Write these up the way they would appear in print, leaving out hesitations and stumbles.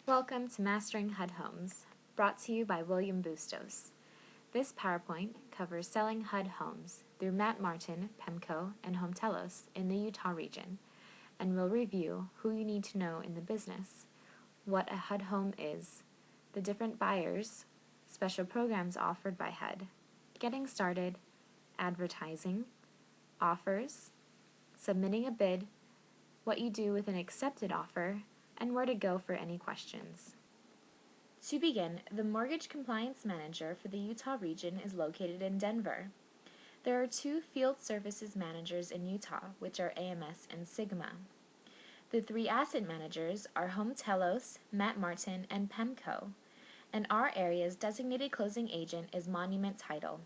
Welcome to Mastering HUD Homes, brought to you by William Bustos. This PowerPoint covers selling HUD homes through Matt Martin, Pemco, and Home Telos in the Utah region, and will review who you need to know in the business, what a HUD home is, the different buyers, special programs offered by HUD, getting started, advertising, offers, submitting a bid, what you do with an accepted offer, and where to go for any questions. To begin, the Mortgage Compliance Manager for the Utah region is located in Denver. There are two Field Services Managers in Utah, which are AMS and Sigma. The three Asset Managers are Home Telos, Matt Martin, and Pemco, and our area's designated closing agent is Monument Title.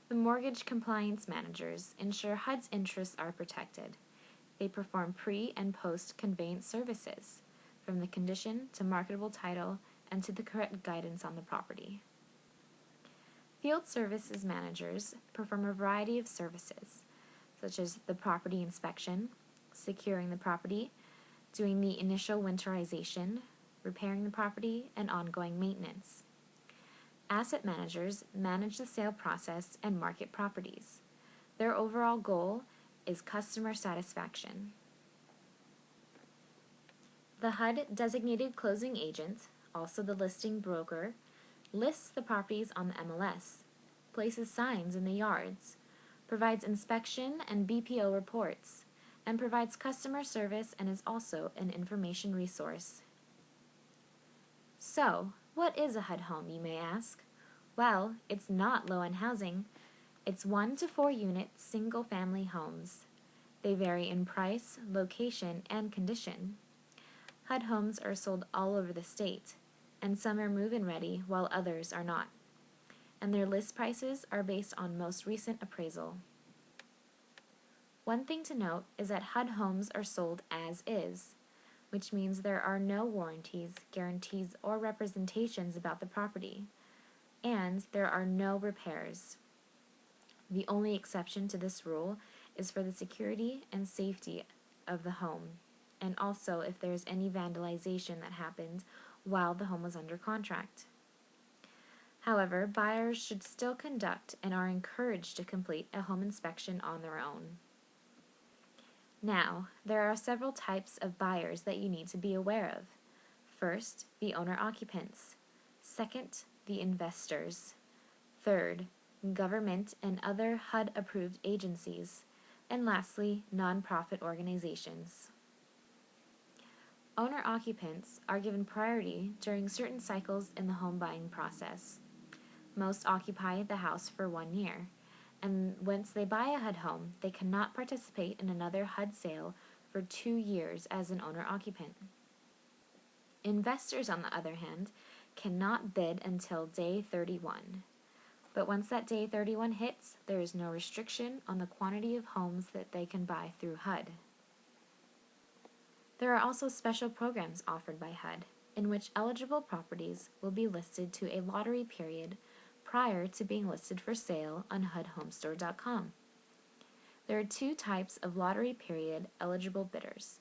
The Mortgage Compliance Managers ensure HUD's interests are protected. They perform pre- and post-conveyance services, from the condition to marketable title and to the correct guidance on the property. Field Services Managers perform a variety of services, such as the property inspection, securing the property, doing the initial winterization, repairing the property, and ongoing maintenance. Asset Managers manage the sale process and market properties. Their overall goal is customer satisfaction. The HUD designated closing agent, also the listing broker, lists the properties on the MLS, places signs in the yards, provides inspection and BPO reports, and provides customer service and is also an information resource. So, what is a HUD home, you may ask? Well, it's not low-end housing. It's 1 to 4 unit single-family homes. They vary in price, location, and condition. HUD homes are sold all over the state, and some are move-in ready while others are not. And their list prices are based on most recent appraisal. One thing to note is that HUD homes are sold as is, which means there are no warranties, guarantees, or representations about the property, and there are no repairs. The only exception to this rule is for the security and safety of the home, and also if there is any vandalization that happened while the home was under contract. However, buyers should still conduct and are encouraged to complete a home inspection on their own. Now, there are several types of buyers that you need to be aware of. First, the owner-occupants. Second, the investors. Third, government and other HUD-approved agencies. And lastly, nonprofit organizations. Owner-occupants are given priority during certain cycles in the home buying process. Most occupy the house for 1 year, and once they buy a HUD home, they cannot participate in another HUD sale for 2 years as an owner-occupant. Investors, on the other hand, cannot bid until day 31. But once that day 31 hits, there is no restriction on the quantity of homes that they can buy through HUD. There are also special programs offered by HUD, in which eligible properties will be listed to a lottery period prior to being listed for sale on HUDHomestore.com. There are two types of lottery period eligible bidders.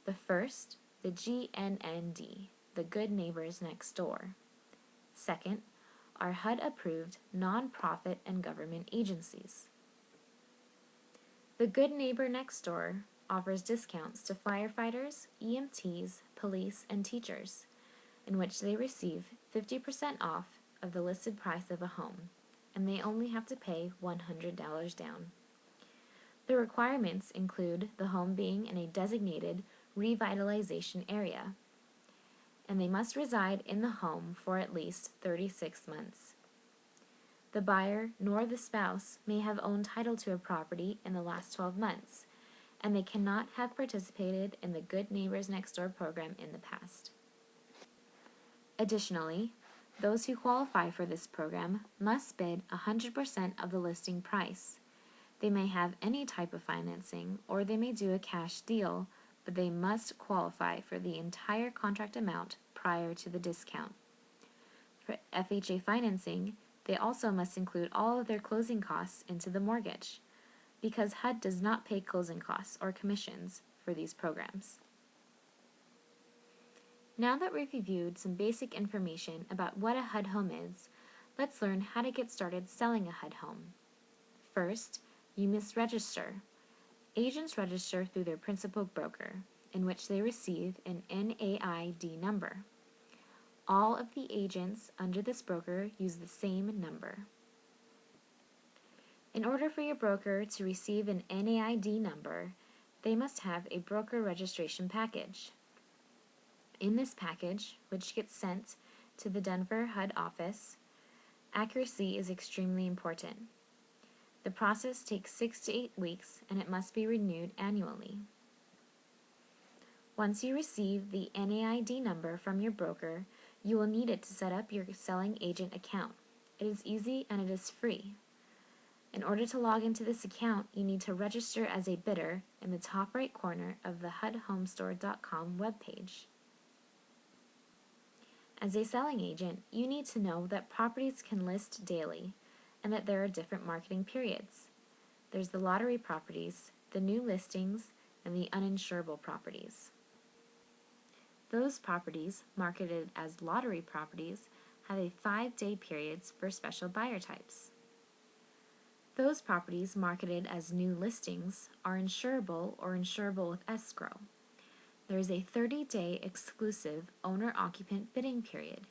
The first, the GNND, the Good Neighbors Next Door. Second, are HUD-approved nonprofit and government agencies. The Good Neighbor Next Door offers discounts to firefighters, EMTs, police, and teachers, in which they receive 50% off of the listed price of a home, and they only have to pay $100 down. The requirements include the home being in a designated revitalization area, and they must reside in the home for at least 36 months. The buyer nor the spouse may have owned title to a property in the last 12 months, and they cannot have participated in the Good Neighbors Next Door program in the past. Additionally, those who qualify for this program must bid 100% of the listing price. They may have any type of financing, or they may do a cash deal, but they must qualify for the entire contract amount prior to the discount. For FHA financing, they also must include all of their closing costs into the mortgage, because HUD does not pay closing costs or commissions for these programs. Now that we've reviewed some basic information about what a HUD home is, let's learn how to get started selling a HUD home. First, you must register. Agents register through their principal broker, in which they receive an NAID number. All of the agents under this broker use the same number. In order for your broker to receive an NAID number, they must have a broker registration package. In this package, which gets sent to the Denver HUD office, accuracy is extremely important. The process takes 6 to 8 weeks and it must be renewed annually. Once you receive the NAID number from your broker, you will need it to set up your selling agent account. It is easy and it is free. In order to log into this account, you need to register as a bidder in the top right corner of the HUDHomestore.com webpage. As a selling agent, you need to know that properties can list daily and that there are different marketing periods. There's the lottery properties, the new listings, and the uninsurable properties. Those properties, marketed as lottery properties, have a 5-day periods for special buyer types. Those properties marketed as new listings are insurable or insurable with escrow. There is a 30-day exclusive owner-occupant bidding period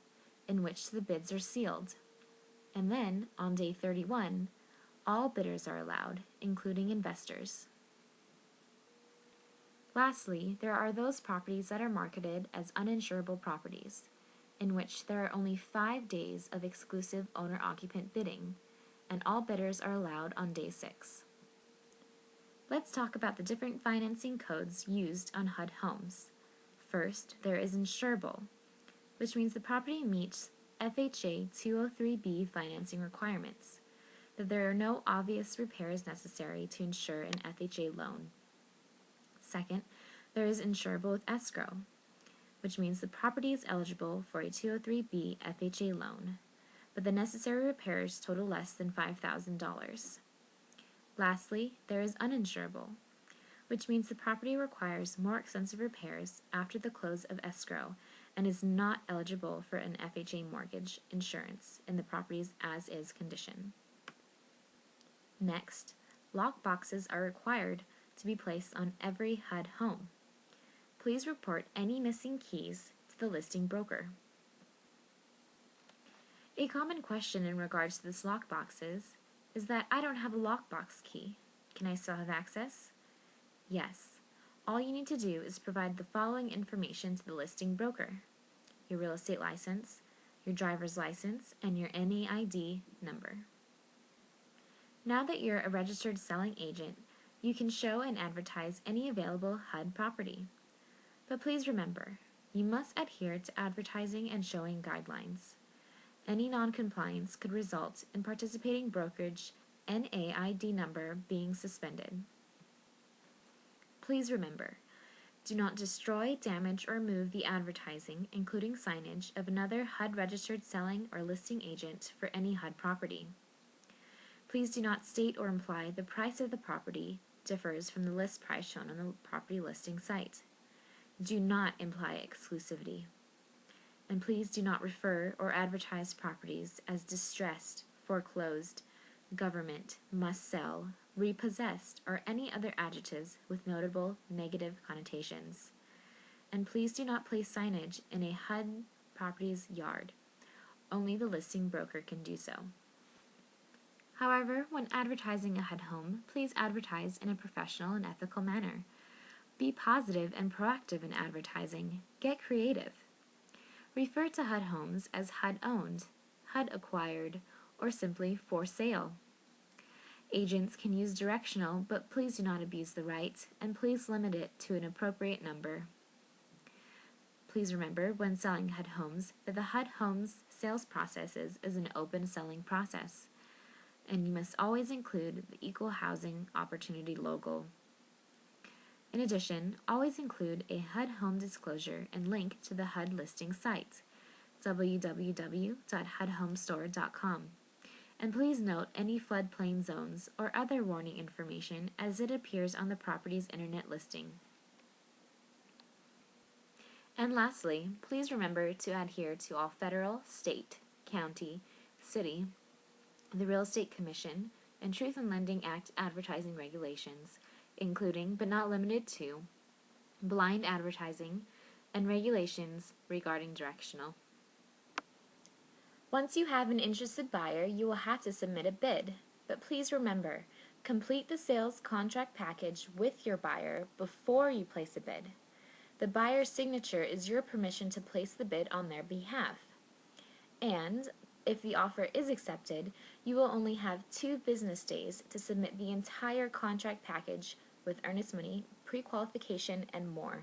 in which the bids are sealed. And then, on day 31, all bidders are allowed, including investors. Lastly, there are those properties that are marketed as uninsurable properties, in which there are only 5 days of exclusive owner-occupant bidding, and all bidders are allowed on day 6. Let's talk about the different financing codes used on HUD homes. First, there is insurable, which means the property meets FHA 203B financing requirements, that there are no obvious repairs necessary to insure an FHA loan. Second, there is insurable with escrow, which means the property is eligible for a 203B FHA loan, but the necessary repairs total less than $5,000. Lastly, there is uninsurable, which means the property requires more extensive repairs after the close of escrow and is not eligible for an FHA mortgage insurance in the property's as-is condition. Next, lock boxes are required to be placed on every HUD home. Please report any missing keys to the listing broker. A common question in regards to this lock boxes is that I don't have a lockbox key. Can I still have access? Yes. All you need to do is provide the following information to the listing broker: your real estate license, your driver's license, and your NAID number. Now that you're a registered selling agent, you can show and advertise any available HUD property. But please remember, you must adhere to advertising and showing guidelines. Any non-compliance could result in participating brokerage NAID number being suspended. Please remember, do not destroy, damage, or remove the advertising, including signage, of another HUD-registered selling or listing agent for any HUD property. Please do not state or imply the price of the property differs from the list price shown on the property listing site. Do not imply exclusivity. And please do not refer or advertise properties as distressed, foreclosed, government, must sell, repossessed, or any other adjectives with notable negative connotations. And please do not place signage in a HUD property's yard. Only the listing broker can do so. However, when advertising a HUD home, please advertise in a professional and ethical manner. Be positive and proactive in advertising. Get creative. Refer to HUD homes as HUD owned, HUD acquired, or simply for sale. Agents can use directional, but please do not abuse the right, and please limit it to an appropriate number. Please remember, when selling HUD homes, that the HUD homes sales process is an open selling process, and you must always include the Equal Housing Opportunity logo. In addition, always include a HUD home disclosure and link to the HUD listing site, www.hudhomestore.com. And please note any floodplain zones or other warning information as it appears on the property's internet listing. And lastly, please remember to adhere to all federal, state, county, city, the Real Estate Commission, and Truth in Lending Act advertising regulations, including but not limited to blind advertising and regulations regarding directional. Once you have an interested buyer, you will have to submit a bid. But please remember, complete the sales contract package with your buyer before you place a bid. The buyer's signature is your permission to place the bid on their behalf. And if the offer is accepted, you will only have 2 business days to submit the entire contract package with earnest money, pre-qualification, and more.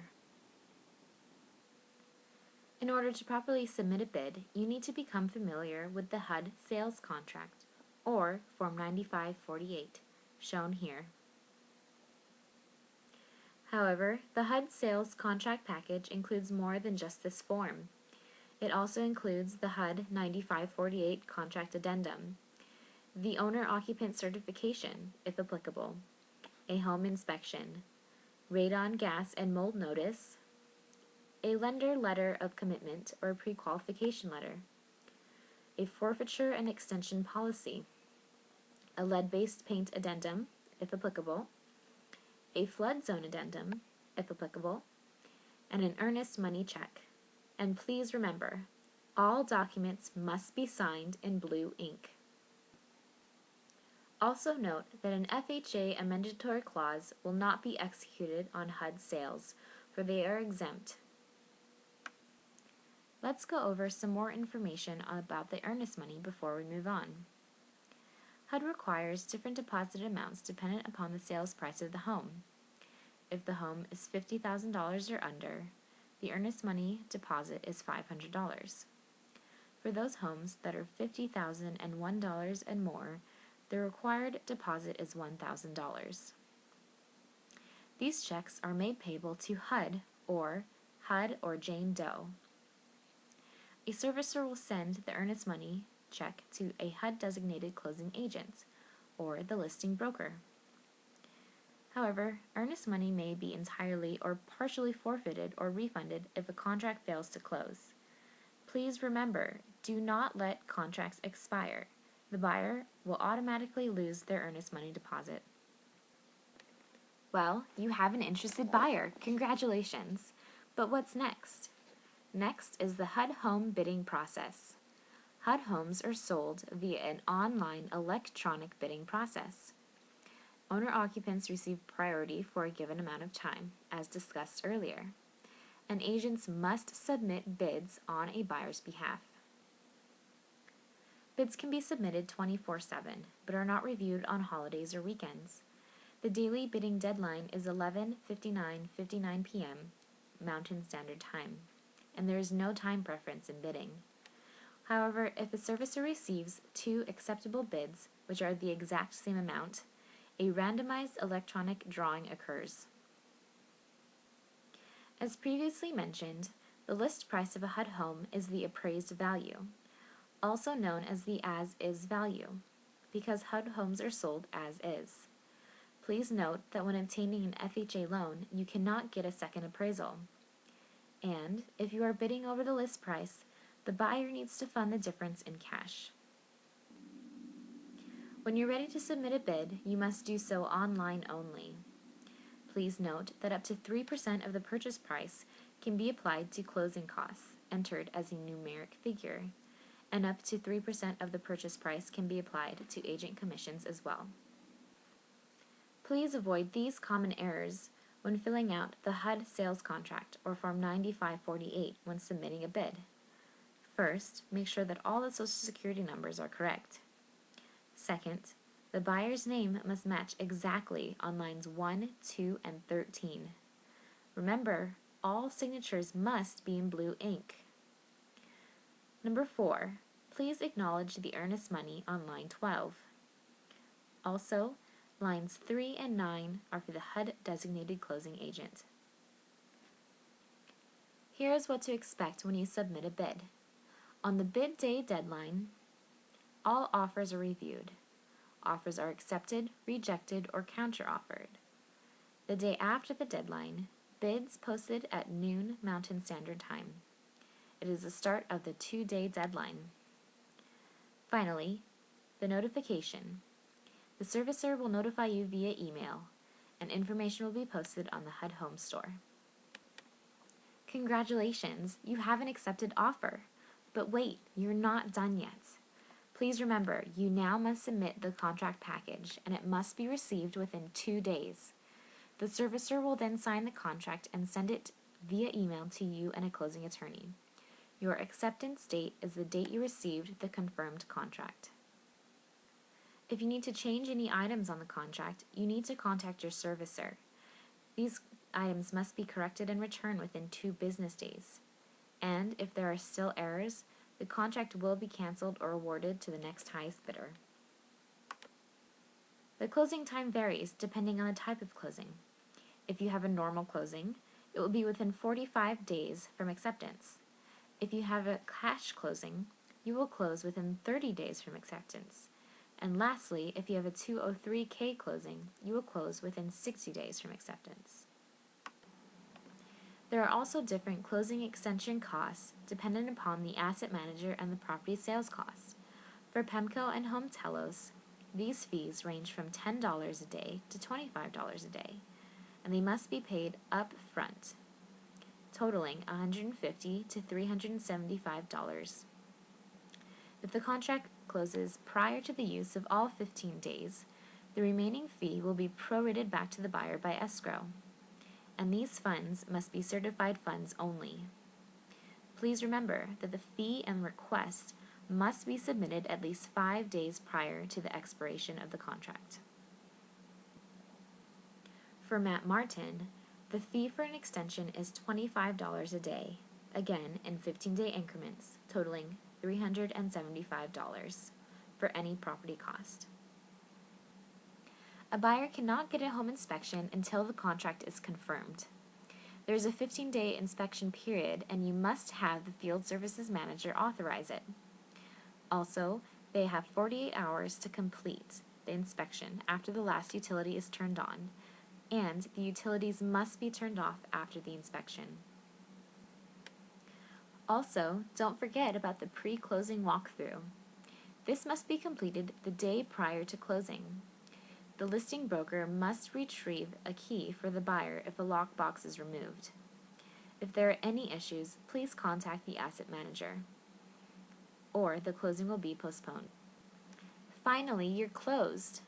In order to properly submit a bid, you need to become familiar with the HUD sales contract, or Form 9548, shown here. However, the HUD sales contract package includes more than just this form. It also includes the HUD 9548 contract addendum, the owner-occupant certification, if applicable, a home inspection, radon gas and mold notice, a lender letter of commitment or pre-qualification letter, a forfeiture and extension policy, a lead-based paint addendum, if applicable, a flood zone addendum, if applicable, and an earnest money check. And please remember, all documents must be signed in blue ink. Also note that an FHA amendatory clause will not be executed on HUD sales, for they are exempt. Let's go over some more information about the earnest money before we move on. HUD requires different deposit amounts dependent upon the sales price of the home. If the home is $50,000 or under, the earnest money deposit is $500. For those homes that are $50,001 and more, the required deposit is $1,000. These checks are made payable to HUD or Jane Doe. A servicer will send the earnest money check to a HUD-designated closing agent, or the listing broker. However, earnest money may be entirely or partially forfeited or refunded if a contract fails to close. Please remember, do not let contracts expire. The buyer will automatically lose their earnest money deposit. Well, you have an interested buyer. Congratulations! But what's next? Next is the HUD Home bidding process. HUD homes are sold via an online electronic bidding process. Owner-occupants receive priority for a given amount of time, as discussed earlier, and agents must submit bids on a buyer's behalf. Bids can be submitted 24/7, but are not reviewed on holidays or weekends. The daily bidding deadline is 11:59 p.m. Mountain Standard Time, and there is no time preference in bidding. However, if a servicer receives 2 acceptable bids, which are the exact same amount, a randomized electronic drawing occurs. As previously mentioned, the list price of a HUD home is the appraised value, also known as the as-is value, because HUD homes are sold as is. Please note that when obtaining an FHA loan, you cannot get a second appraisal. And if you are bidding over the list price, the buyer needs to fund the difference in cash. When you're ready to submit a bid, you must do so online only. Please note that up to 3% of the purchase price can be applied to closing costs, entered as a numeric figure, and up to 3% of the purchase price can be applied to agent commissions as well. Please avoid these common errors when filling out the HUD sales contract or Form 9548 when submitting a bid. First, make sure that all the Social Security numbers are correct. Second, the buyer's name must match exactly on lines 1, 2, and 13. Remember, all signatures must be in blue ink. Number 4, please acknowledge the earnest money on line 12. Also, lines 3 and 9 are for the HUD designated closing agent. Here is what to expect when you submit a bid. On the bid day deadline, all offers are reviewed. Offers are accepted, rejected, or counter-offered. The day after the deadline, Bids posted at noon Mountain Standard Time. It is the start of the 2-day deadline. Finally, the notification. The servicer will notify you via email, and information will be posted on the HUD Home store. Congratulations, you have an accepted offer. But wait, you're not done yet. Please remember, you now must submit the contract package, and it must be received within 2 days. The servicer will then sign the contract and send it via email to you and a closing attorney. Your acceptance date is the date you received the confirmed contract. If you need to change any items on the contract, you need to contact your servicer. These items must be corrected and returned within 2 business days. And if there are still errors, the contract will be canceled or awarded to the next highest bidder. The closing time varies depending on the type of closing. If you have a normal closing, it will be within 45 days from acceptance. If you have a cash closing, you will close within 30 days from acceptance. And lastly, if you have a 203K closing, you will close within 60 days from acceptance. There are also different closing extension costs dependent upon the asset manager and the property sales cost. For PEMCO and Home Telos, these fees range from $10 a day to $25 a day, and they must be paid up front, totaling $150 to $375. If the contract closes prior to the use of all 15 days, the remaining fee will be prorated back to the buyer by escrow, and these funds must be certified funds only. Please remember that the fee and request must be submitted at least 5 days prior to the expiration of the contract. For Matt Martin, the fee for an extension is $25 a day, again in 15-day increments, totaling $375 for any property cost. A buyer cannot get a home inspection until the contract is confirmed. There is a 15-day inspection period, and you must have the field services manager authorize it. Also, they have 48 hours to complete the inspection after the last utility is turned on, and the utilities must be turned off after the inspection. Also, don't forget about the pre-closing walkthrough. This must be completed the day prior to closing. The listing broker must retrieve a key for the buyer if a lockbox is removed. If there are any issues, please contact the asset manager, or the closing will be postponed. Finally, you're closed.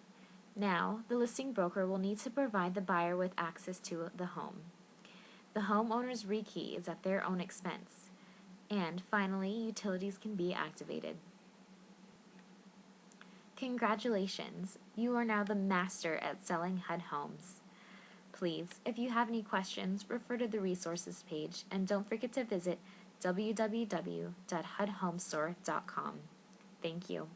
Now, the listing broker will need to provide the buyer with access to the home. The homeowner's rekey is at their own expense. And finally, utilities can be activated. Congratulations! You are now the master at selling HUD Homes. Please, if you have any questions, refer to the resources page, and don't forget to visit www.hudhomestore.com. Thank you.